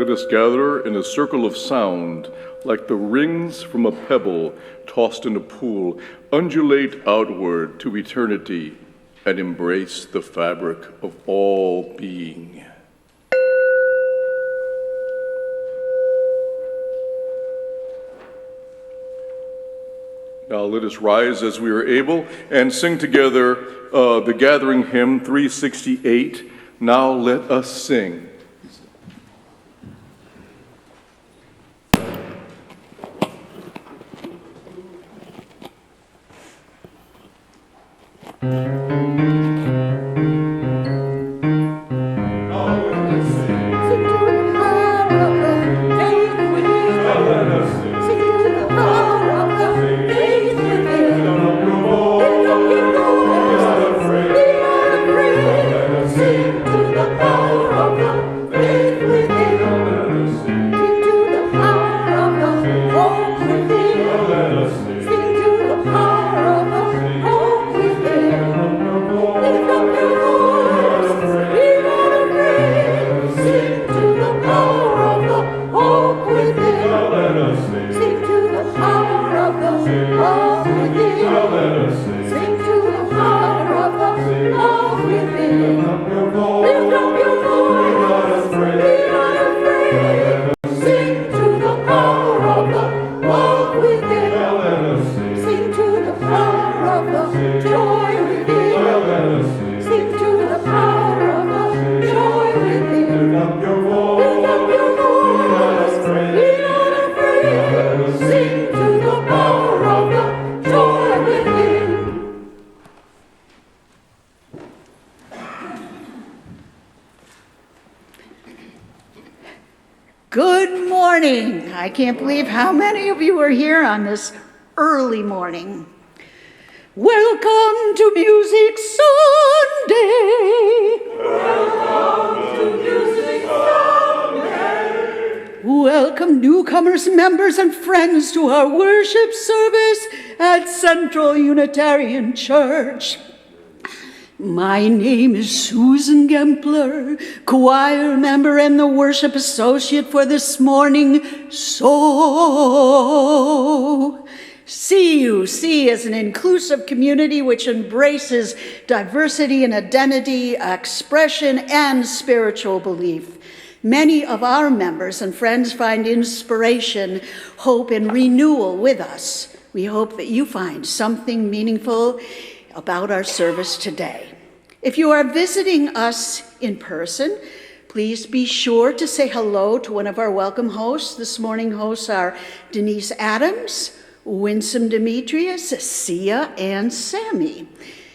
Let us gather in a circle of sound, like the rings from a pebble tossed in a pool, undulate outward to eternity and embrace the fabric of all being. Now let us rise as we are able and sing together the gathering hymn 368, Now Let Us Sing. Good morning. I can't believe how many of you are here on this early morning. Welcome to Music Sunday. Welcome to Music Sunday. Welcome newcomers, members, and friends to our worship service at Central Unitarian Church. My name is Susan Gempler, choir member and the worship associate for this morning. CUC is an inclusive community which embraces diversity and identity, expression, and spiritual belief. Many of our members and friends find inspiration, hope, and renewal with us. We hope that you find something meaningful about our service today. If you are visiting us in person, please be sure to say hello to one of our welcome hosts. This morning hosts are Denise Adams, Winsome Demetrius, Sia, and Sammy.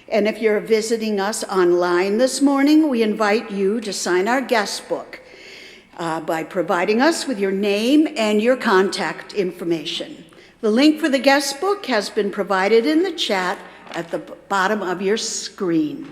And if you're visiting us online this morning, we invite you to sign our guest book by providing us with your name and your contact information. The link for the guest book has been provided in the chat at the bottom of your screen.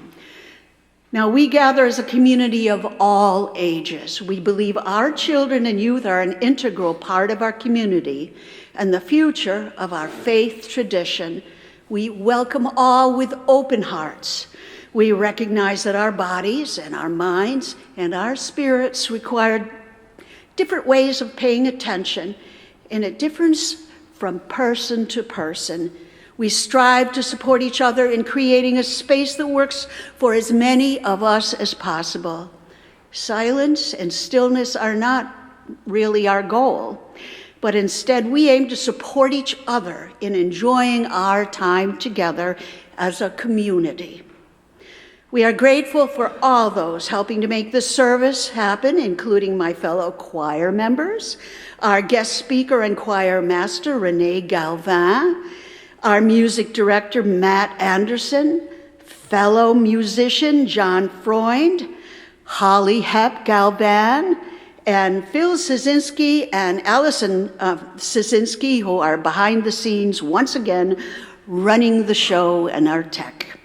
Now, we gather as a community of all ages. We believe our children and youth are an integral part of our community and the future of our faith tradition. We welcome all with open hearts. We recognize that our bodies and our minds and our spirits require different ways of paying attention, and it differs from person to person. We strive to support each other in creating a space that works for as many of us as possible. Silence and stillness are not really our goal, but instead we aim to support each other in enjoying our time together as a community. We are grateful for all those helping to make this service happen, including my fellow choir members, our guest speaker and choir master, René Galván, our music director, Matt Anderson, fellow musician, John Freund, Holly Hep Galván, and Phil Sosinsky and Allison Sosinsky, who are behind the scenes once again, running the show and our tech.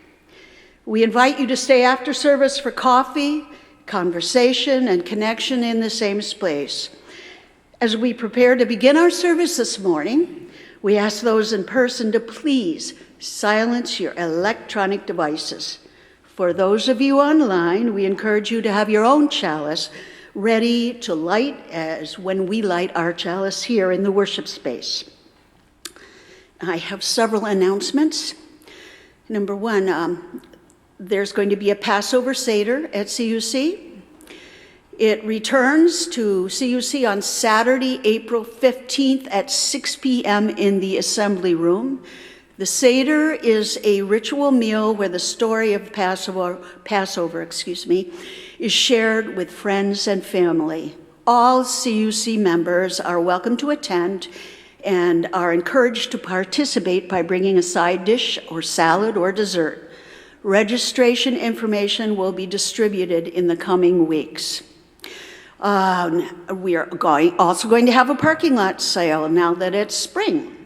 We invite you to stay after service for coffee, conversation, and connection in the same space. As we prepare to begin our service this morning, we ask those in person to please silence your electronic devices. For those of you online, we encourage you to have your own chalice ready to light as when we light our chalice here in the worship space. I have several announcements. Number one, there's going to be a Passover Seder at CUC. It returns to CUC on Saturday, April 15th at 6 p.m. in the Assembly Room. The Seder is a ritual meal where the story of Passover, is shared with friends and family. All CUC members are welcome to attend and are encouraged to participate by bringing a side dish or salad or dessert. Registration information will be distributed in the coming weeks. We are also going to have a parking lot sale now that it's spring.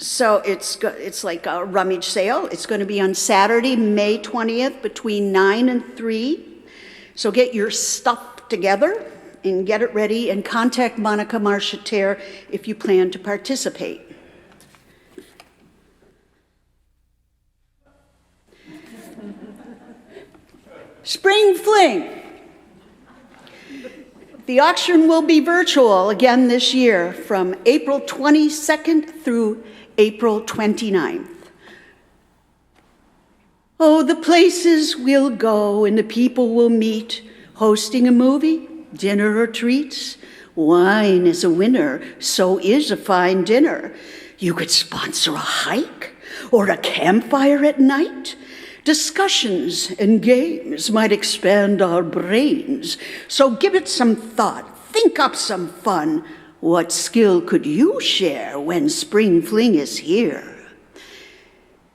So it's like a rummage sale. It's going to be on Saturday, May 20th between 9 and 3. So get your stuff together and get it ready and contact Monica Marcheterre if you plan to participate. Spring Fling. The auction will be virtual again this year from April 22nd through April 29th. Oh, the places we'll go and the people we'll meet, hosting a movie, dinner or treats. Wine is a winner, so is a fine dinner. You could sponsor a hike or a campfire at night. Discussions and games might expand our brains, so give it some thought, think up some fun. What skill could you share when Spring Fling is here?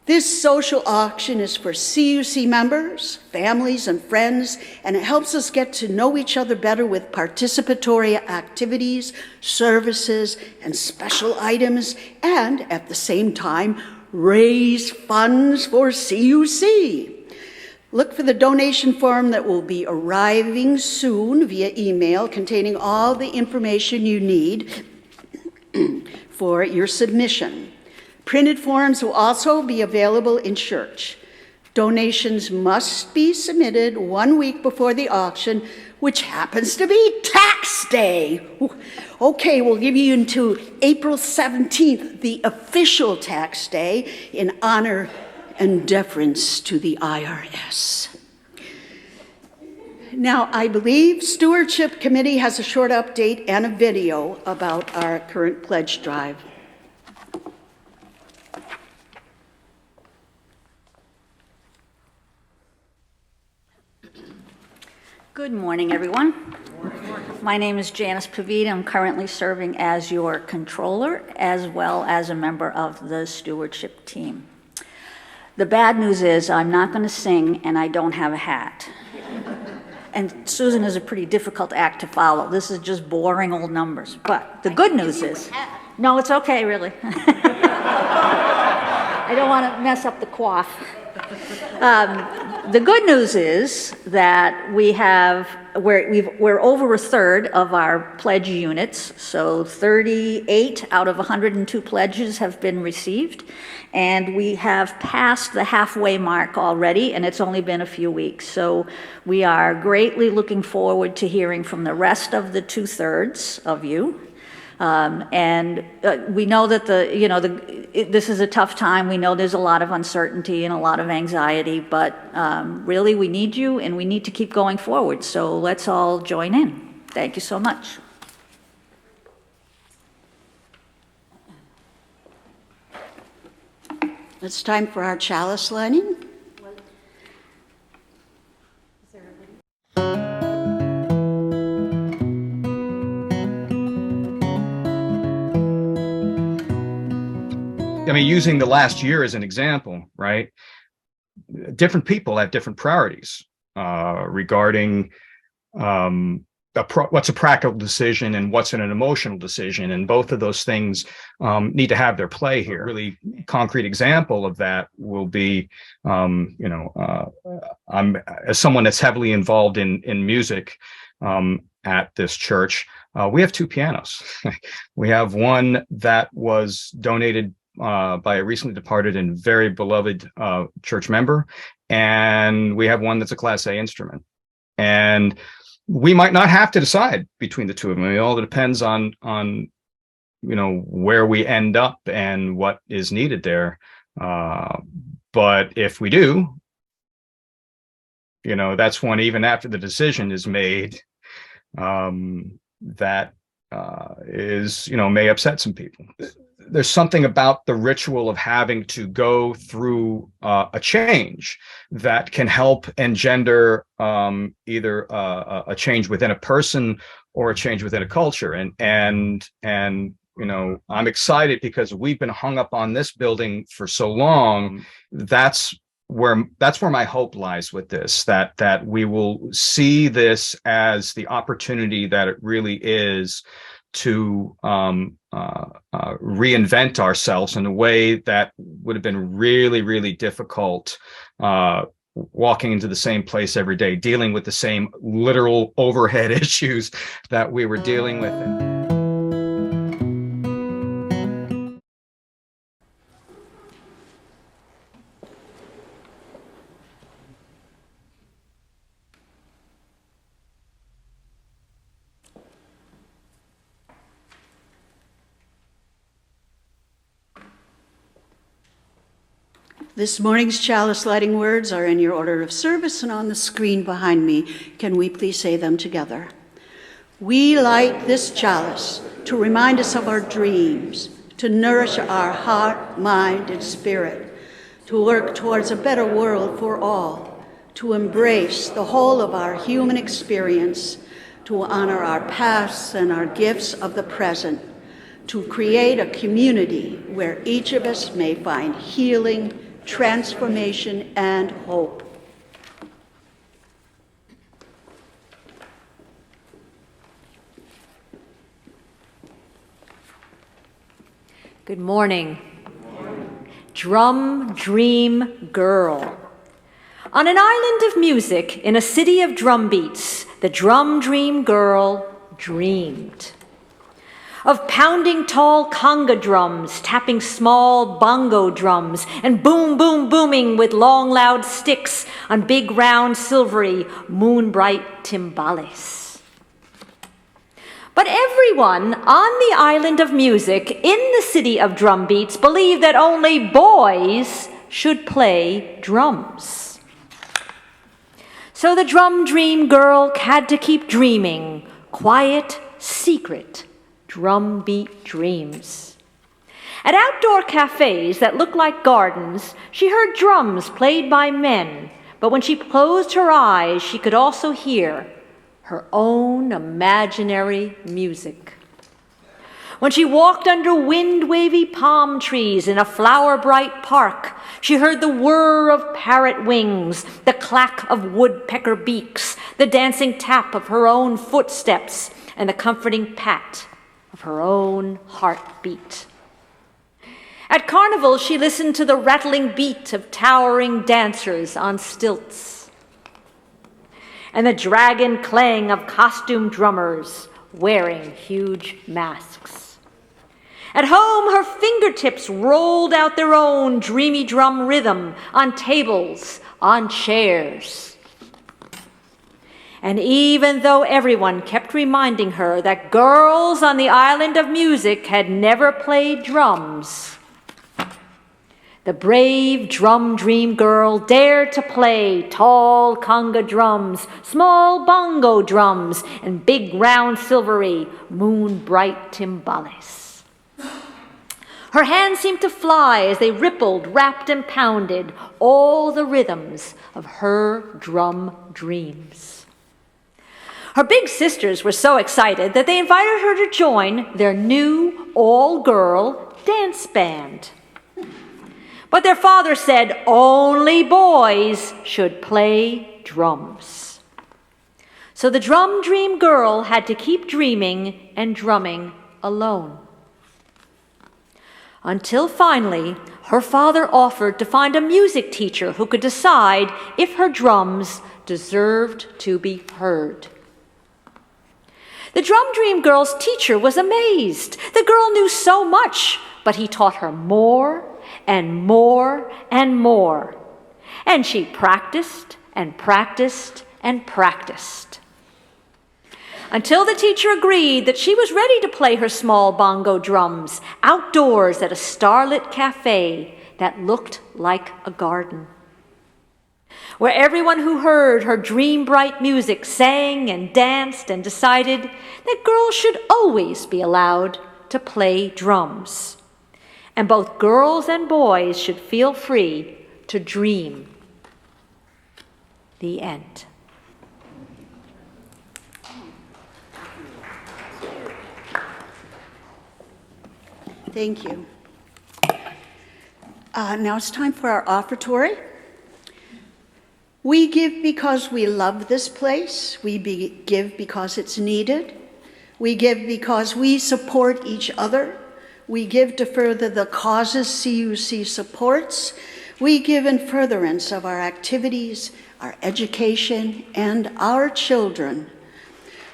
This social auction is for CUC members, families, and friends, and it helps us get to know each other better with participatory activities, services, and special items, and at the same time, raise funds for CUC. Look for the donation form that will be arriving soon via email containing all the information you need for your submission. Printed forms will also be available in church. Donations must be submitted 1 week before the auction, which happens to be tax day. Okay, we'll give you until April 17th, the official tax day, in honor and deference to the IRS. Now, I believe Stewardship Committee has a short update and a video about our current pledge drive. Good morning, everyone. My name is Janice Pavita. I'm currently serving as your controller as well as a member of the stewardship team. The bad news is I'm not going to sing and I don't have a hat. And Susan is a pretty difficult act to follow. This is just boring old numbers. But the good news is, no, it's okay, really. I don't want to mess up the coif. The good news is that we're over a third of our pledge units, so 38 out of 102 pledges have been received, and we have passed the halfway mark already, and it's only been a few weeks. So we are greatly looking forward to hearing from the rest of the 2/3 of you. We know that this is a tough time. We know there's a lot of uncertainty and a lot of anxiety, but really we need you and we need to keep going forward. So let's all join in. Thank you so much. It's time for our chalice lighting. I mean, using the last year as an example, right? Different people have different priorities regarding what's a practical decision and what's an emotional decision. And both of those things need to have their play here. A really concrete example of that will be, I'm as someone that's heavily involved in music at this church, we have 2 pianos. We have one that was donated by a recently departed and very beloved church member, and we have one that's a Class A instrument. And we might not have to decide between the two of them. It all depends on where we end up and what is needed there. But if we do, that's when, even after the decision is made, that is, may upset some people. There's something about the ritual of having to go through a change that can help engender either a change within a person or a change within a culture. And I'm excited because we've been hung up on this building for so long. That's where my hope lies with this, that we will see this as the opportunity that it really is to reinvent ourselves in a way that would have been really, really difficult, walking into the same place every day, dealing with the same literal overhead issues that we were dealing with. This morning's chalice lighting words are in your order of service and on the screen behind me. Can we please say them together? We light this chalice to remind us of our dreams, to nourish our heart, mind, and spirit, to work towards a better world for all, to embrace the whole of our human experience, to honor our pasts and our gifts of the present, to create a community where each of us may find healing, transformation, and hope. Good morning. Drum Dream Girl. On an island of music in a city of drum beats, the Drum Dream Girl dreamed of pounding tall conga drums, tapping small bongo drums, and boom, boom, booming with long, loud sticks on big, round, silvery, moon-bright timbales. But everyone on the island of music in the city of drum beats believed that only boys should play drums. So the Drum Dream Girl had to keep dreaming, quiet, secret, drum beat dreams. At outdoor cafes that looked like gardens, she heard drums played by men, but when she closed her eyes, she could also hear her own imaginary music. When she walked under wind-wavy palm trees in a flower-bright park, she heard the whir of parrot wings, the clack of woodpecker beaks, the dancing tap of her own footsteps, and the comforting pat of her own heartbeat. At carnivals, she listened to the rattling beat of towering dancers on stilts and the dragon clang of costume drummers wearing huge masks. At home, her fingertips rolled out their own dreamy drum rhythm on tables, on chairs. And even though everyone kept reminding her that girls on the island of music had never played drums, the brave Drum Dream Girl dared to play tall conga drums, small bongo drums, and big round silvery moon-bright timbales. Her hands seemed to fly as they rippled, rapped, and pounded all the rhythms of her drum dreams. Her big sisters were so excited that they invited her to join their new all-girl dance band. But their father said only boys should play drums. So the Drum Dream Girl had to keep dreaming and drumming alone. Until finally, her father offered to find a music teacher who could decide if her drums deserved to be heard. The Drum Dream Girl's teacher was amazed. The girl knew so much, but he taught her more and more and more. And she practiced and practiced and practiced. Until the teacher agreed that she was ready to play her small bongo drums outdoors at a starlit cafe that looked like a garden, where everyone who heard her dream-bright music sang and danced and decided that girls should always be allowed to play drums, and both girls and boys should feel free to dream. The end. Thank you. Now it's time for our offertory. We give because we love this place. We give because it's needed. We give because we support each other. We give to further the causes CUC supports. We give in furtherance of our activities, our education, and our children.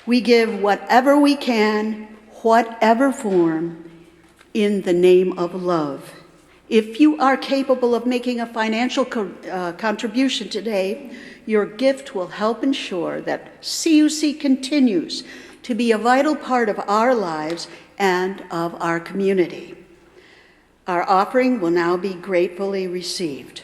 We give whatever we can, whatever form, in the name of love. If you are capable of making a financial contribution today, your gift will help ensure that CUC continues to be a vital part of our lives and of our community. Our offering will now be gratefully received.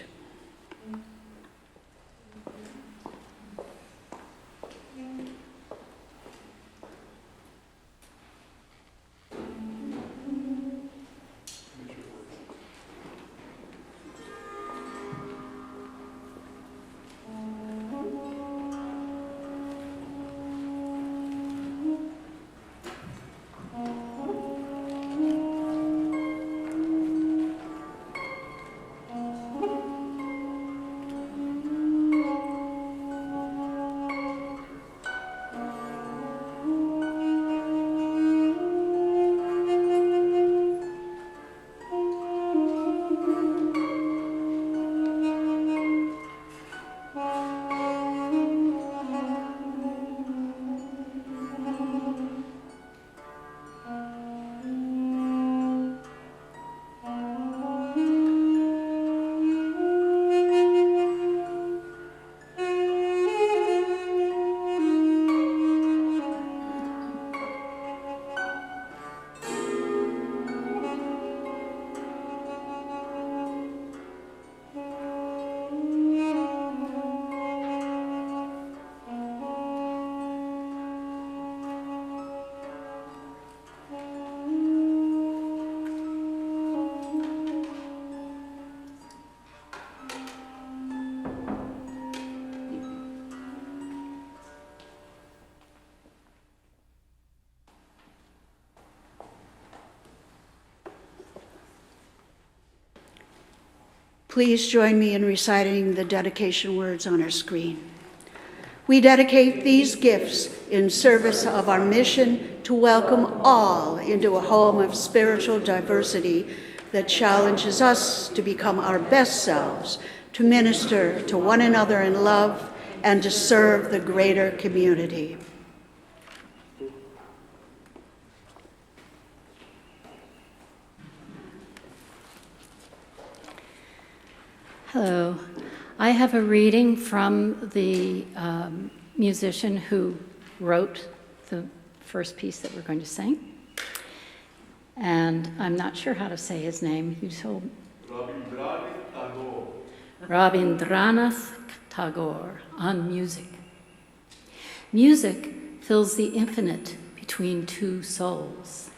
Please join me in reciting the dedication words on our screen. We dedicate these gifts in service of our mission to welcome all into a home of spiritual diversity that challenges us to become our best selves, to minister to one another in love, and to serve the greater community. Hello. I have a reading from the musician who wrote the first piece that we're going to sing. And I'm not sure how to say his name. You told Rabindranath Tagore on music. Music fills the infinite between two souls.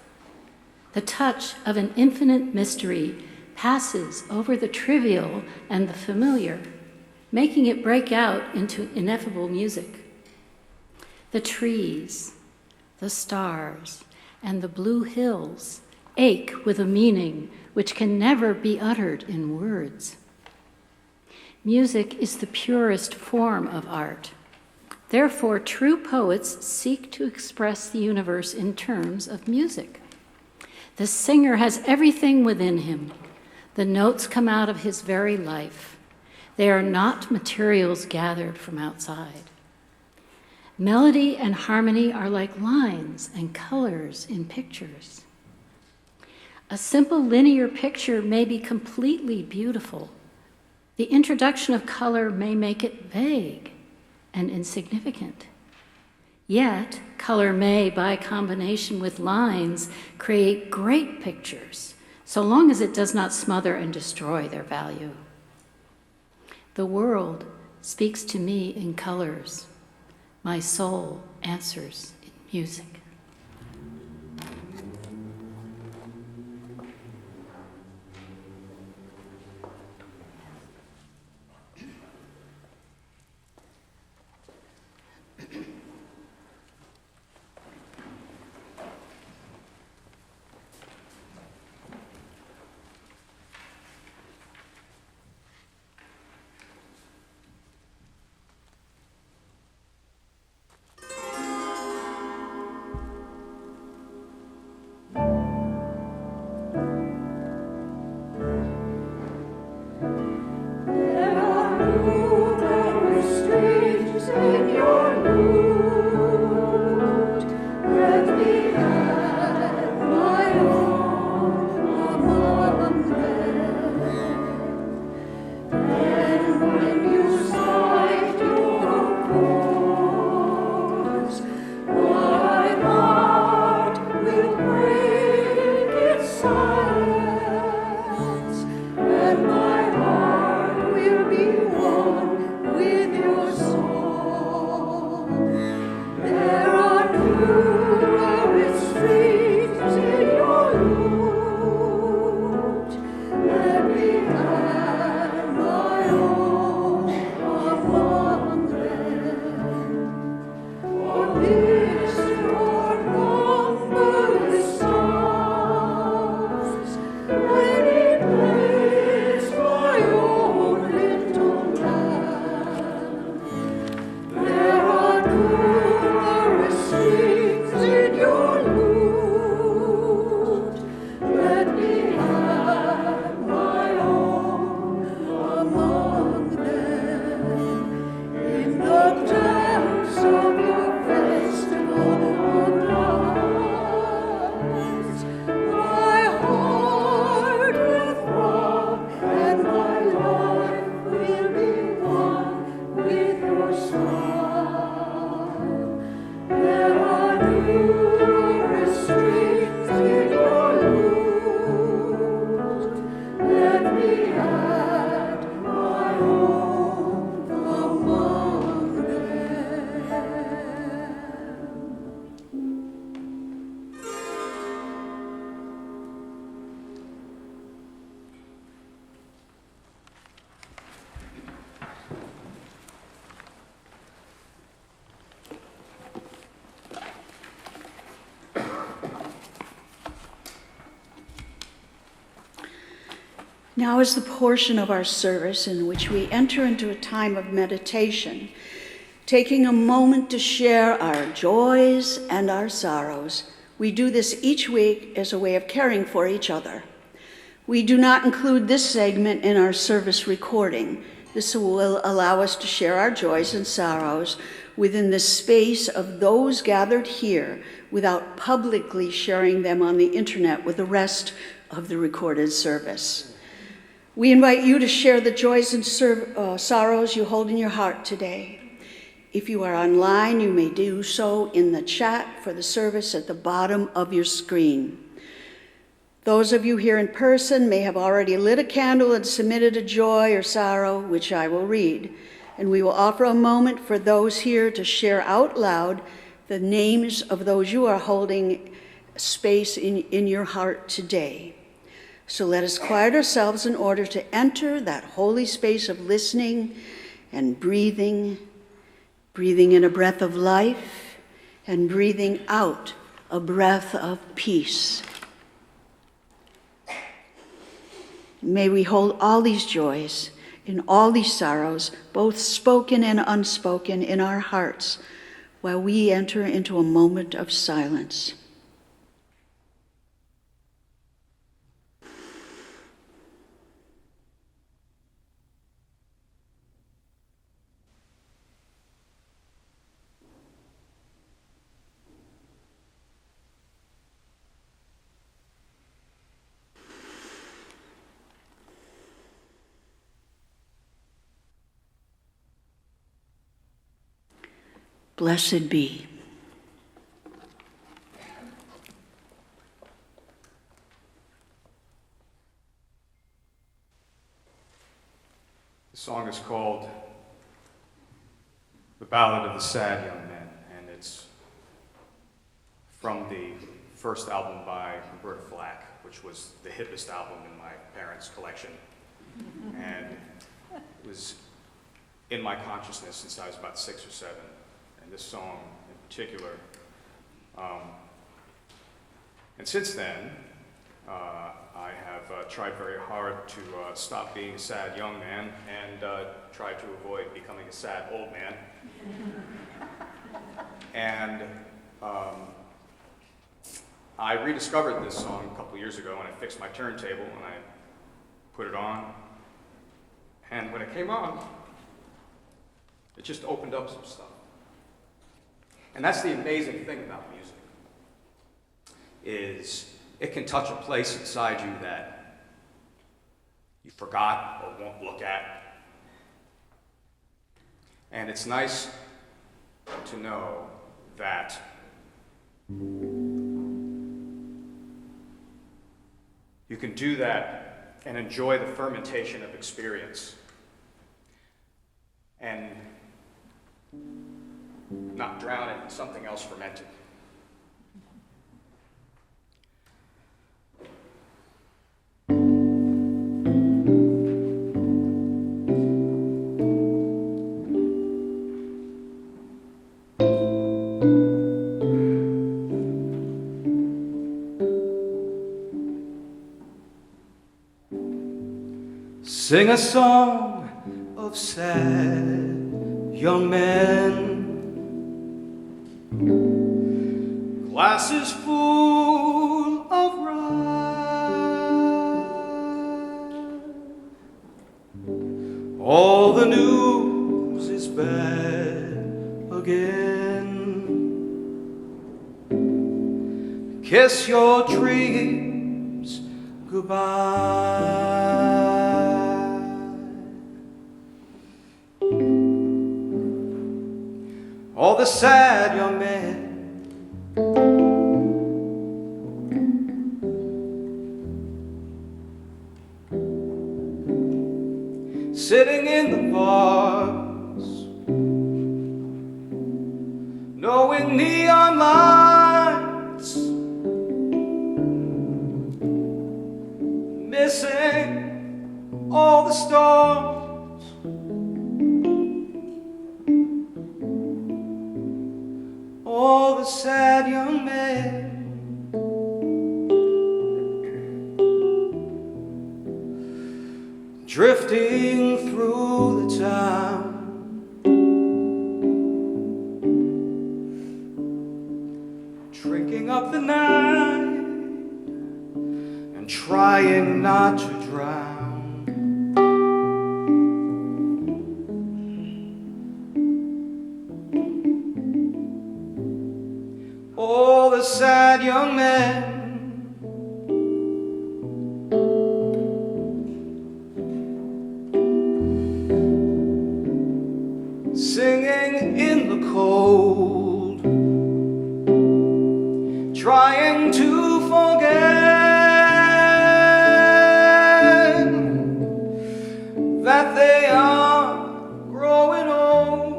The touch of an infinite mystery passes over the trivial and the familiar, making it break out into ineffable music. The trees, the stars, and the blue hills ache with a meaning which can never be uttered in words. Music is the purest form of art. Therefore, true poets seek to express the universe in terms of music. The singer has everything within him. The notes come out of his very life. They are not materials gathered from outside. Melody and harmony are like lines and colors in pictures. A simple linear picture may be completely beautiful. The introduction of color may make it vague. and insignificant. Yet, color may, by combination with lines, create great pictures, so long as it does not smother and destroy their value. The world speaks to me in colors. My soul answers in music. Now is the portion of our service in which we enter into a time of meditation, taking a moment to share our joys and our sorrows. We do this each week as a way of caring for each other. We do not include this segment in our service recording. This will allow us to share our joys and sorrows within the space of those gathered here without publicly sharing them on the internet with the rest of the recorded service. We invite you to share the joys and sorrows you hold in your heart today. If you are online, you may do so in the chat for the service at the bottom of your screen. Those of you here in person may have already lit a candle and submitted a joy or sorrow, which I will read. And we will offer a moment for those here to share out loud the names of those you are holding space in your heart today. So let us quiet ourselves in order to enter that holy space of listening and breathing in a breath of life and breathing out a breath of peace. May we hold all these joys and all these sorrows, both spoken and unspoken, in our hearts while we enter into a moment of silence. Blessed be. The song is called The Ballad of the Sad Young Men, and it's from the first album by Roberta Flack, which was the hippest album in my parents' collection. And it was in my consciousness since I was about 6 or 7. And this song in particular. And since then, I have tried very hard to stop being a sad young man and tried to avoid becoming a sad old man. And I rediscovered this song a couple years ago when I fixed my turntable and I put it on. And when it came on, it just opened up some stuff. And that's the amazing thing about music, is it can touch a place inside you that you forgot or won't look at. And it's nice to know that you can do that and enjoy the fermentation of experience and not drown it in something else fermented. Sing a song of sad young men, glasses full of rye. All the news is bad again. Kiss your dreams goodbye. All the sad young men sitting in the bars, knowing neon lights, missing all the stars. All the sad young men drifting through the town, drinking up the night and trying not to drown. All the sad young men singing in the cold, trying to forget that they are growing old.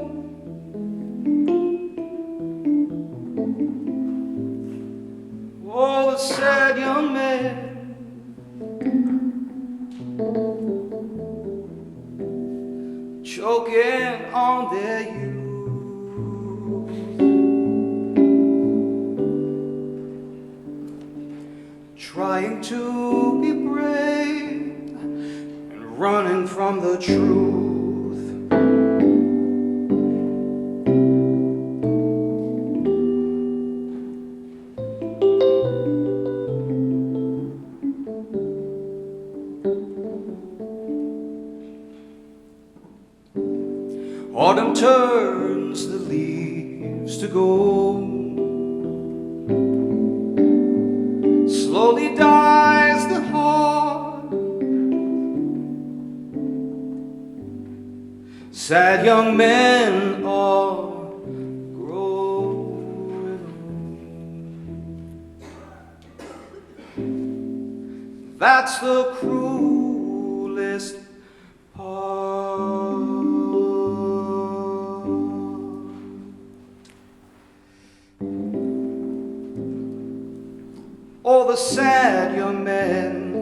All the sad young men choking on their youth, trying to be brave and running from the truth. Autumn turns the leaves to gold, slowly dies the heart. Sad young men are growing That's the cruelest part. All the sad young men,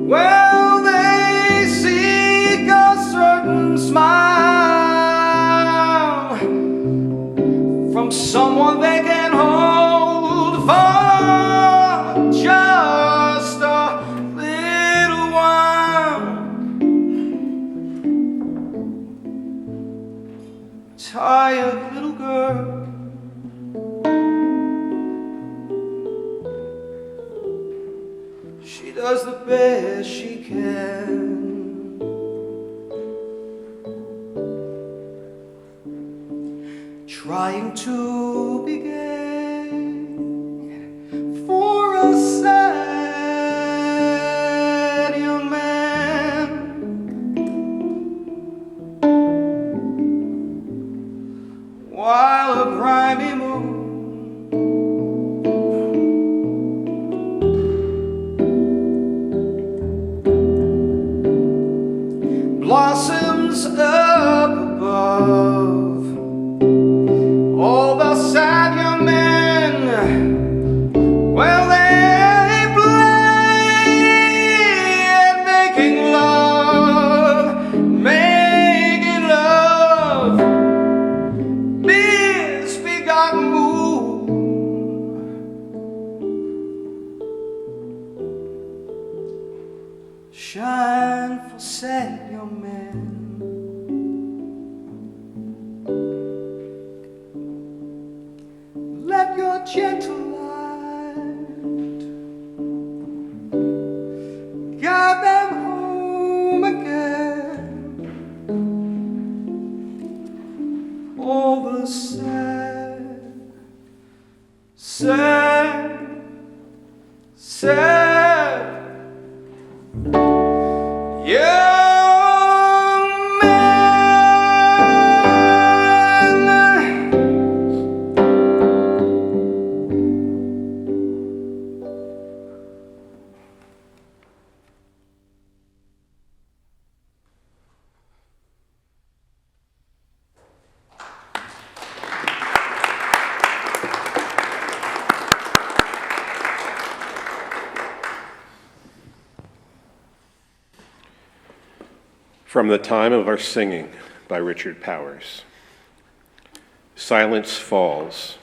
well, they seek a certain smile from someone they can hold for just a little while. Tired little girl, she does the best she can. Trying to begin for a sad young man, while a grimy moon blossoms up above. All the sad young men, well, they play at making love, misbegotten moon. Shine for sad young men. Let your gentle light guide them home again. All the sad, sad, sad young men. From the Time of Our Singing by Richard Powers. Silence falls,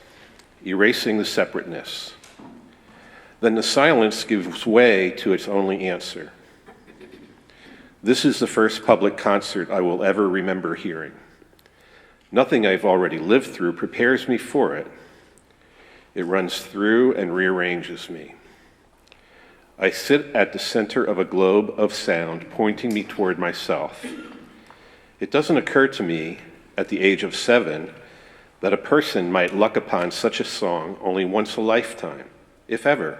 erasing the separateness. Then the silence gives way to its only answer. This is the first public concert I will ever remember hearing. Nothing I've already lived through prepares me for it. It runs through and rearranges me. I sit at the center of a globe of sound pointing me toward myself. It doesn't occur to me at the age of 7 that a person might luck upon such a song only once a lifetime, if ever.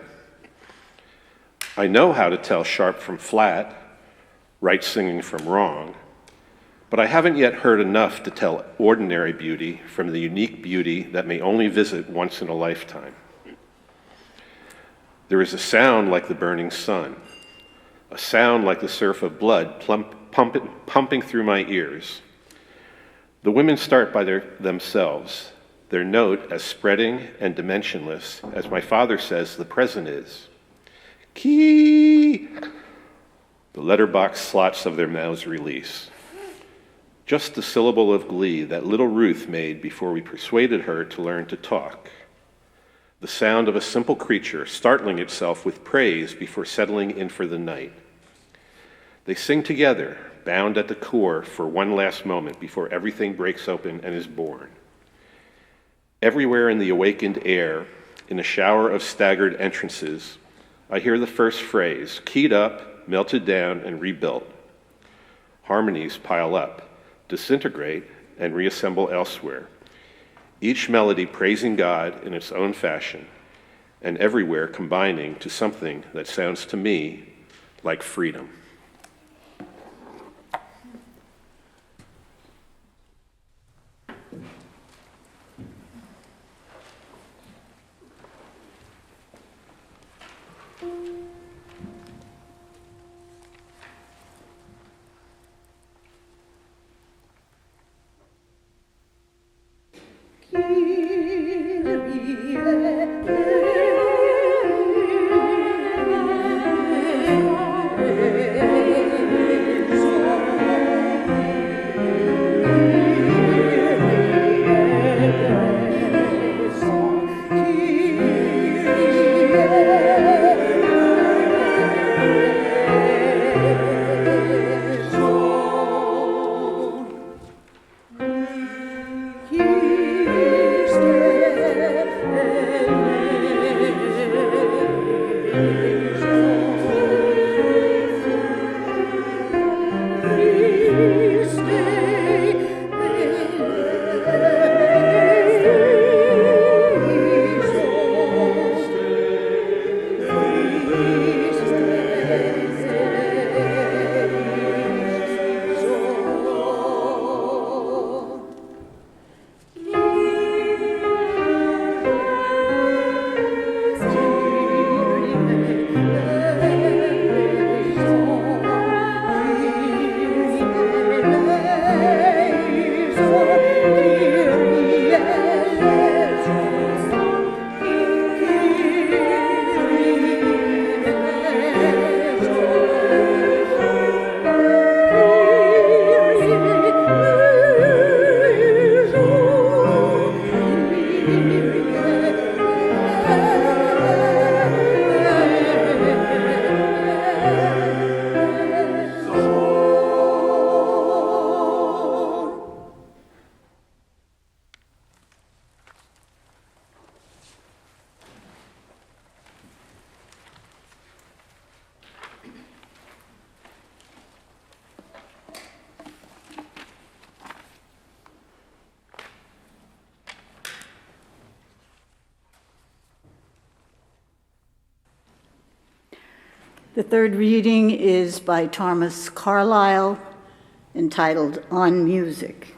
I know how to tell sharp from flat, right singing from wrong, but I haven't yet heard enough to tell ordinary beauty from the unique beauty that may only visit once in a lifetime. There is a sound like the burning sun, a sound like the surf of blood pumping through my ears. The women start by themselves, their note as spreading and dimensionless as my father says the present is. Key! The letterbox slots of their mouths release. Just the syllable of glee that little Ruth made before we persuaded her to learn to talk. The sound of a simple creature startling itself with praise before settling in for the night. They sing together, bound at the core for one last moment before everything breaks open and is born. Everywhere in the awakened air, in a shower of staggered entrances, I hear the first phrase, keyed up, melted down, and rebuilt. Harmonies pile up, disintegrate, and reassemble elsewhere. Each melody praising God in its own fashion, and everywhere combining to something that sounds to me like freedom. The third reading is by Thomas Carlyle, entitled On Music.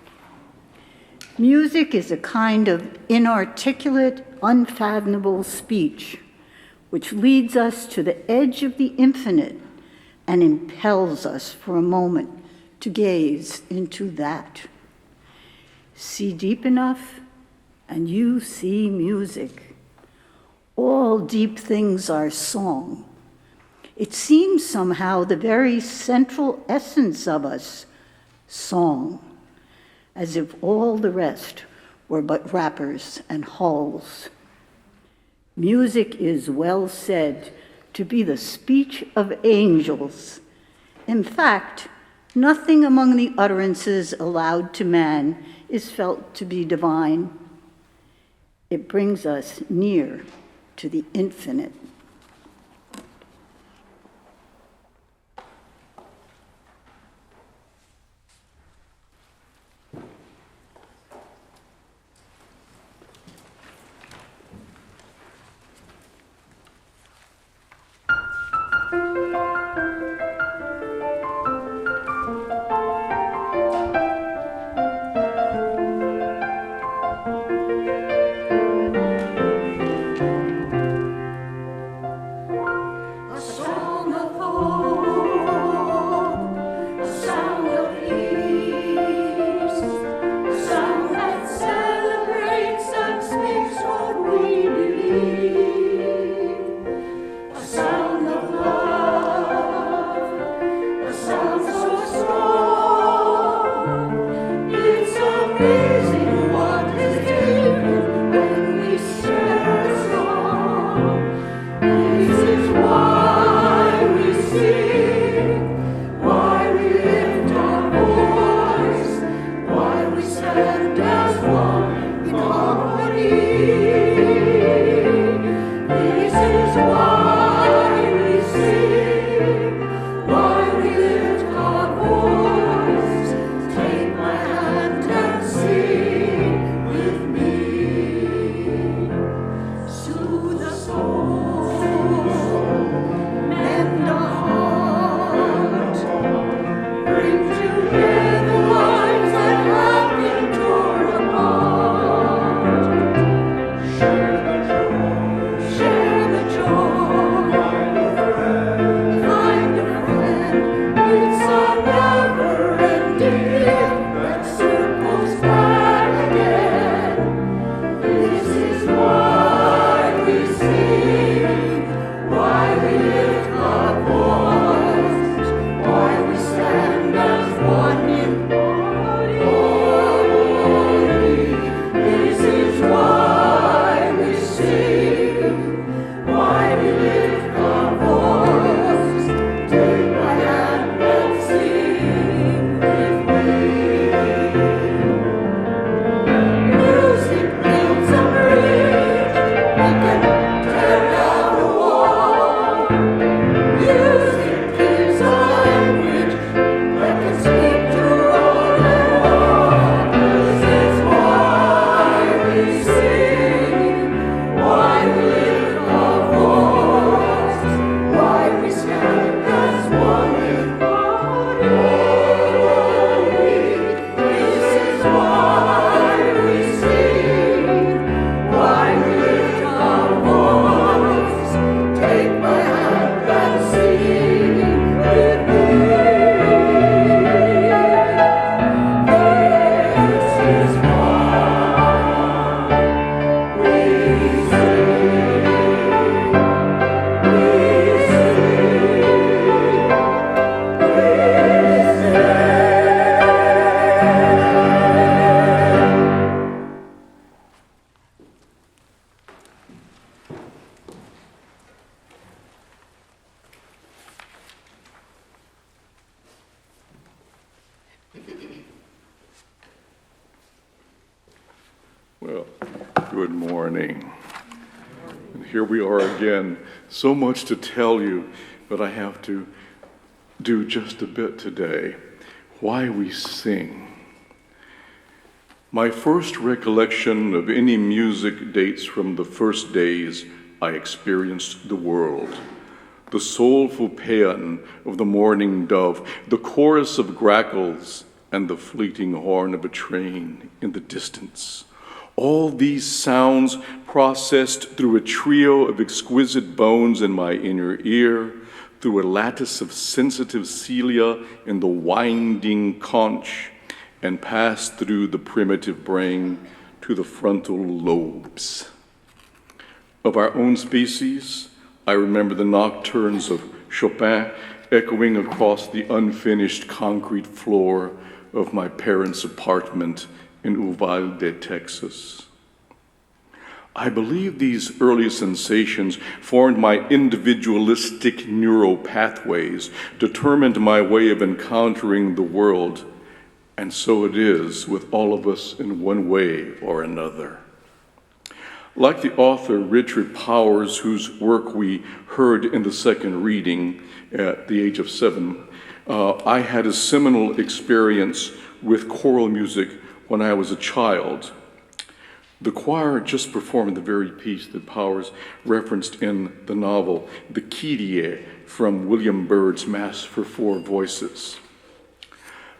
Music is a kind of inarticulate, unfathomable speech which leads us to the edge of the infinite and impels us for a moment to gaze into that. See deep enough, and you see music. All deep things are song. It seems somehow the very central essence of us, song, as if all the rest were but wrappers and hulls. Music is well said to be the speech of angels. In fact, nothing among the utterances allowed to man is felt to be divine. It brings us near to the infinite. Amazing what his kingdom Well, good morning. And here we are again. So much to tell you, but I have to do just a bit today. Why we sing. My first recollection of any music dates from the first days I experienced the world. The soulful paean of the morning dove, the chorus of grackles, and the fleeting horn of a train in the distance. All these sounds processed through a trio of exquisite bones in my inner ear, through a lattice of sensitive cilia in the winding conch, and passed through the primitive brain to the frontal lobes. Of our own species, I remember the nocturnes of Chopin echoing across the unfinished concrete floor of my parents' apartment in Uvalde, Texas. I believe these early sensations formed my individualistic neural pathways, determined my way of encountering the world, and so it is with all of us in one way or another. Like the author Richard Powers, whose work we heard in the second reading at the age of 7, I had a seminal experience with choral music when I was a child. The choir just performed the very piece that Powers referenced in the novel, the Kyrie from William Byrd's Mass for Four Voices.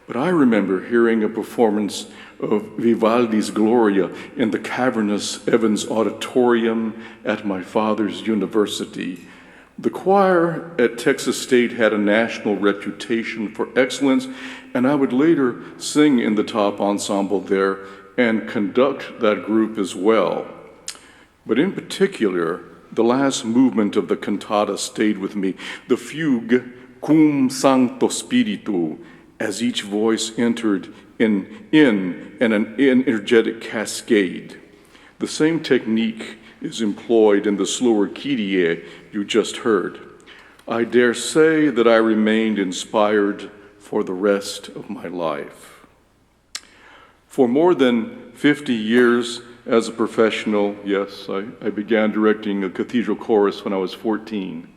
But I remember hearing a performance of Vivaldi's Gloria in the cavernous Evans Auditorium at my father's university. The choir at Texas State had a national reputation for excellence, and I would later sing in the top ensemble there and conduct that group as well. But in particular, the last movement of the cantata stayed with me, the fugue Cum Sancto Spiritu, as each voice entered in an energetic cascade. The same technique is employed in the slower Kyrie you just heard. I dare say that I remained inspired for the rest of my life. For more than 50 years as a professional, yes, I began directing a cathedral chorus when I was 14.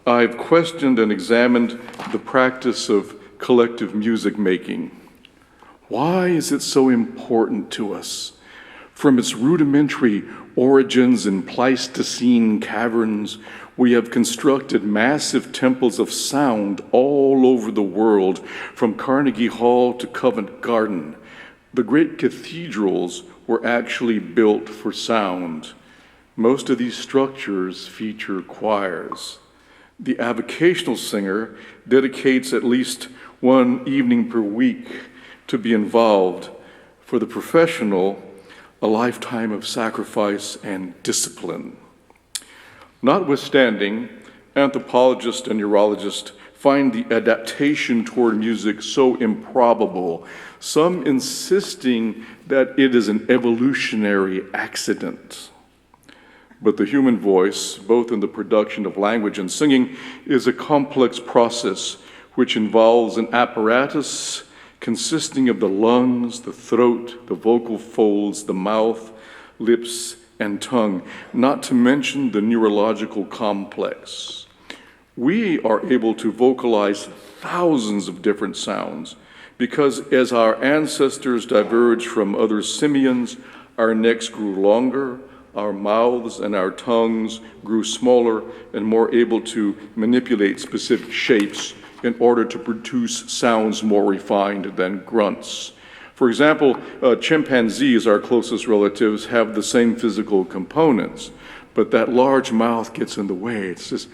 I've questioned and examined the practice of collective music making. Why is it so important to us? From its rudimentary origins in Pleistocene caverns, we have constructed massive temples of sound all over the world, from Carnegie Hall to Covent Garden. The great cathedrals were actually built for sound. Most of these structures feature choirs. The avocational singer dedicates at least one evening per week to be involved. For the professional, a lifetime of sacrifice and discipline. Notwithstanding, anthropologists and neurologists find the adaptation toward music so improbable, some insisting that it is an evolutionary accident. But the human voice, both in the production of language and singing, is a complex process which involves an apparatus consisting of the lungs, the throat, the vocal folds, the mouth, lips, and tongue, not to mention the neurological complex. We are able to vocalize thousands of different sounds because as our ancestors diverged from other simians, our necks grew longer, our mouths and our tongues grew smaller and more able to manipulate specific shapes in order to produce sounds more refined than grunts. For example, chimpanzees, our closest relatives, have the same physical components, but that large mouth gets in the way. It's just,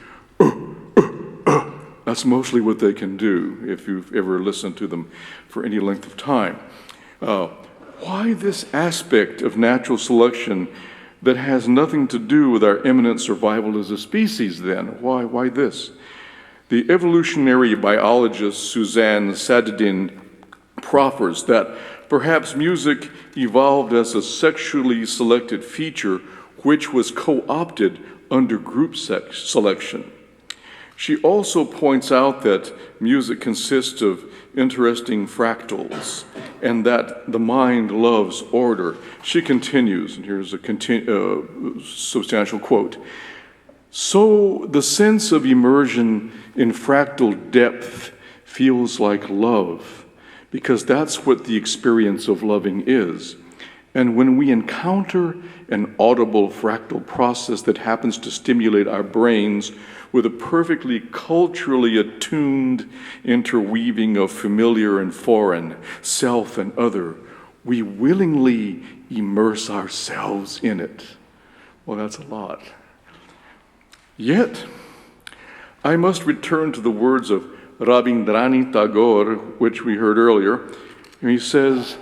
that's mostly what they can do if you've ever listened to them for any length of time. Why this aspect of natural selection that has nothing to do with our imminent survival as a species then? Why this? The evolutionary biologist Suzanne Sadedin proffers that perhaps music evolved as a sexually selected feature which was co-opted under group selection. She also points out that music consists of interesting fractals and that the mind loves order. She continues, and here's a substantial quote. So the sense of immersion in fractal depth feels like love, because that's what the experience of loving is. And when we encounter an audible fractal process that happens to stimulate our brains with a perfectly culturally attuned interweaving of familiar and foreign, self and other, we willingly immerse ourselves in it. Well, that's a lot. Yet, I must return to the words of Rabindranath Tagore, which we heard earlier. He says,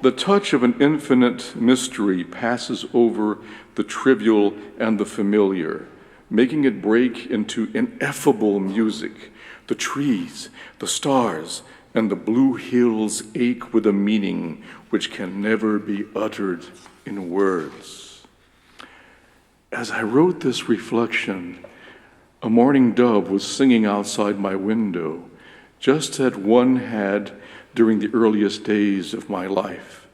"The touch of an infinite mystery passes over the trivial and the familiar, making it break into ineffable music. The trees, the stars, and the blue hills ache with a meaning which can never be uttered in words." As I wrote this reflection, a mourning dove was singing outside my window, just as one had during the earliest days of my life.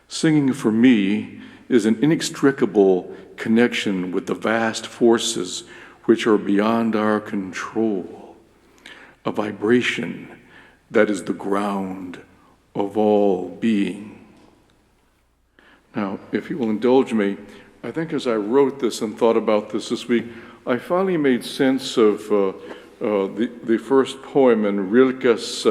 Singing for me is an inextricable connection with the vast forces which are beyond our control, a vibration that is the ground of all being. Now, if you will indulge me, I think as I wrote this and thought about this week, I finally made sense of the first poem in Rilke's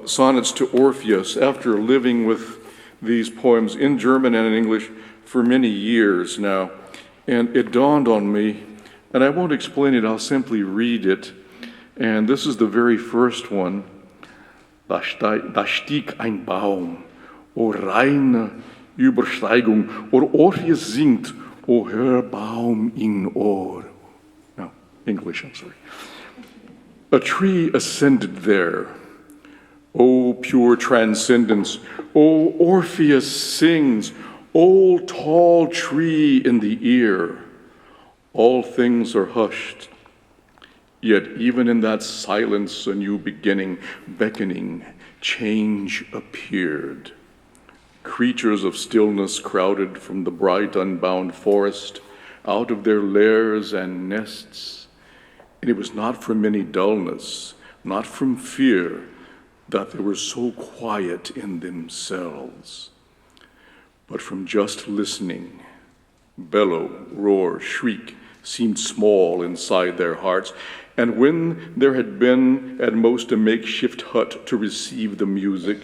Sonnets to Orpheus after living with these poems in German and in English for many years now. And it dawned on me, and I won't explain it, I'll simply read it. And this is the very first one. Da stieg ein Baum, o reine Übersteigung, o Orpheus singt, o hör Baum in Ohr. No, English, I'm sorry. A tree ascended there. O pure transcendence, O Orpheus sings, O tall tree in the ear. All things are hushed, yet even in that silence a new beginning, beckoning, change appeared. Creatures of stillness crowded from the bright unbound forest out of their lairs and nests. And it was not from any dullness, not from fear, that they were so quiet in themselves, but from just listening. Bellow, roar, shriek seemed small inside their hearts, and when there had been at most a makeshift hut to receive the music,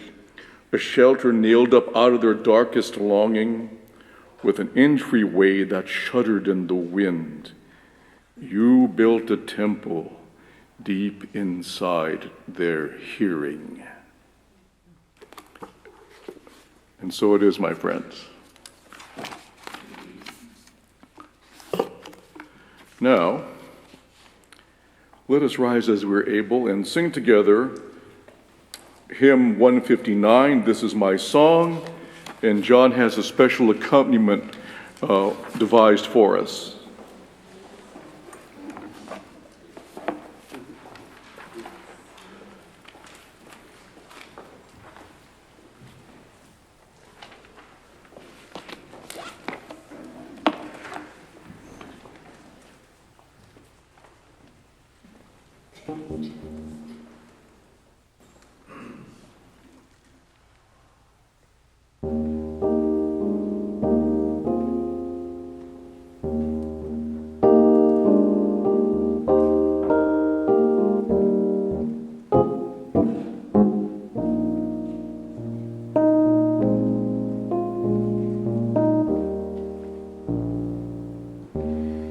a shelter nailed up out of their darkest longing, with an entryway that shuddered in the wind, you built a temple deep inside their hearing. And so it is, my friends. Now, let us rise as we're able and sing together hymn 159, This Is My Song, and John has a special accompaniment devised for us.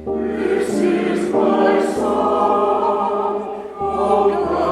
This is my song, O God.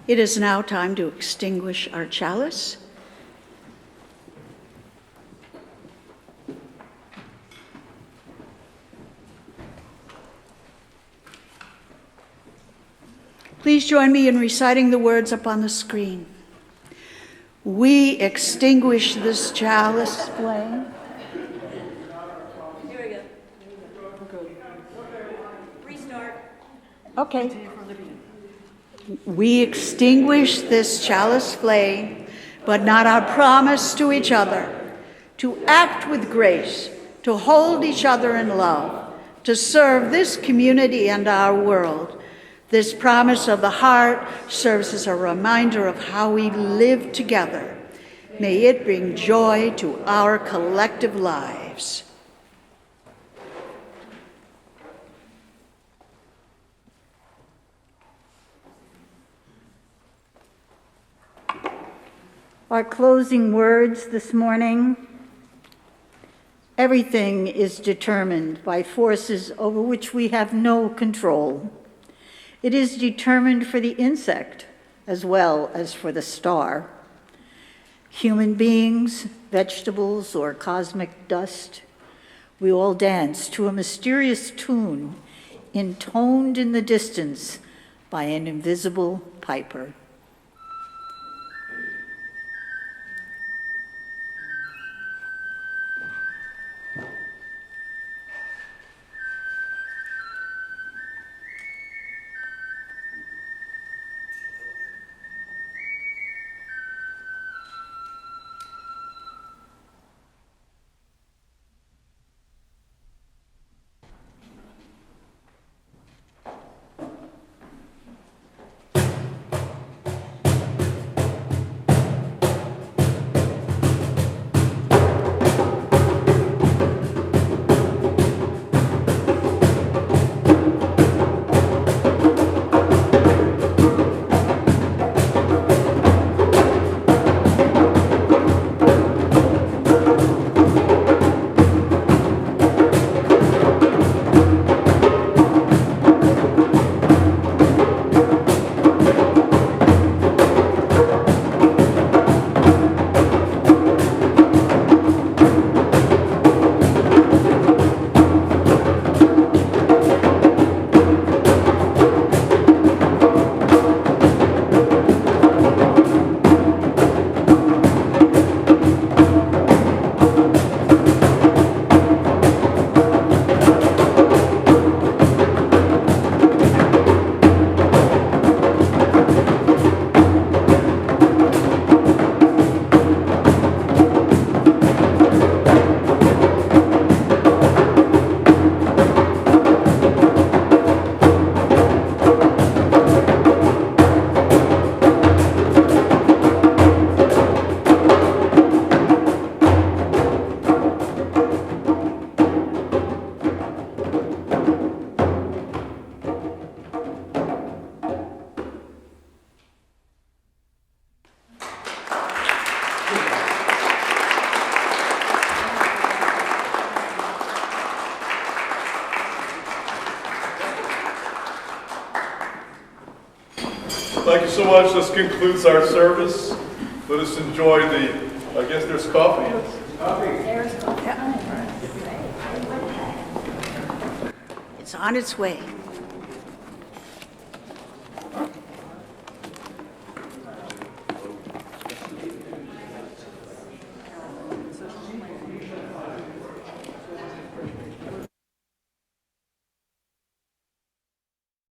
It is now time to extinguish our chalice. Please join me in reciting the words up on the screen. We extinguish this chalice flame. Here we go. Restart. Okay. We extinguish this chalice flame, but not our promise to each other, to act with grace, to hold each other in love, to serve this community and our world. This promise of the heart serves as a reminder of how we live together. May it bring joy to our collective lives. Our closing words this morning: everything is determined by forces over which we have no control. It is determined for the insect as well as for the star. Human beings, vegetables, or cosmic dust, we all dance to a mysterious tune intoned in the distance by an invisible piper. Thank you so much. This concludes our service. Let us enjoy I guess there's coffee. It's on its way.